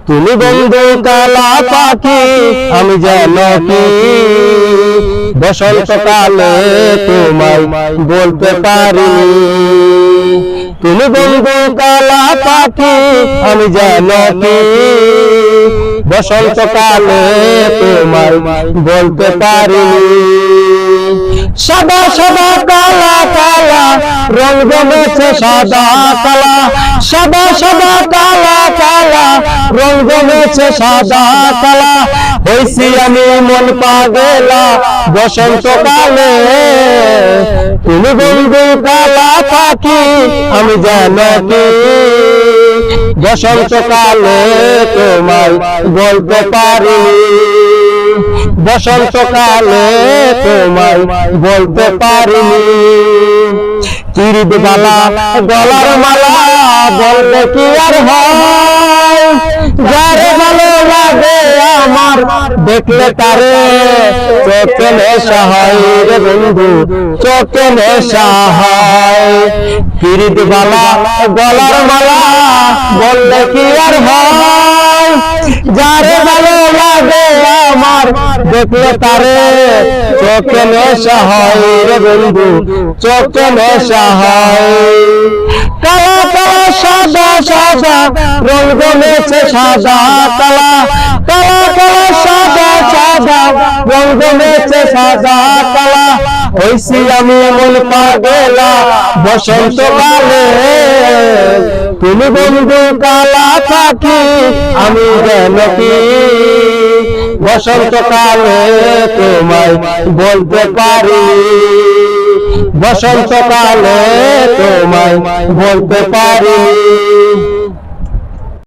তুমি বন্ধু কালা পাখি আমি যেন কি বসন্তকালে তোমায় বলতে পারিনি। তুমি বন্ধু কালা পাখি আমি যেন কি বসন্তকালে তোমায় বলতে পারিনি। সাদা সাদা কালা কালা রং জমেছে সাদা কালা, সাদা সাদা কালা কালা রং জমেছে সাদা কালা। হইছি আমি মন পাগলা বসন্তকালে। তুমি বন্ধু কালা পাখি আমি যেন কি বসন্তকালে তোমায় বলতে পারিনি। বসন্তকালে তোমায় বলতে পারিনি। চিরিদ বালা গলার মালা বলতে কি আর হয়, যারে ভালো লাগে আমার দেখলে তারে চোখে নেশা হয় রে বন্ধু, চোখে নেশা হয়। চিরিদ বালা গলার মালা বলতে কি আর হয়, যারে ভালো লাগে আমার দেখলে তারে চোখে নেশা হয় রে বন্ধু, চোখে নেশা হয়। কালা কালা সাদা সাদা রং জমেছে সাদা কালা, কালা কালা সাদা সাদা রং জমেছে সাদা কালা। হইছি আমি মন পাগলা বসন্তকালে। তুমি বন্ধু কালা পাখি আমি যেন কি বসন্তকালে তোমায় বলতে পারি। বসন্তকালে তোমায় বলতে পারি।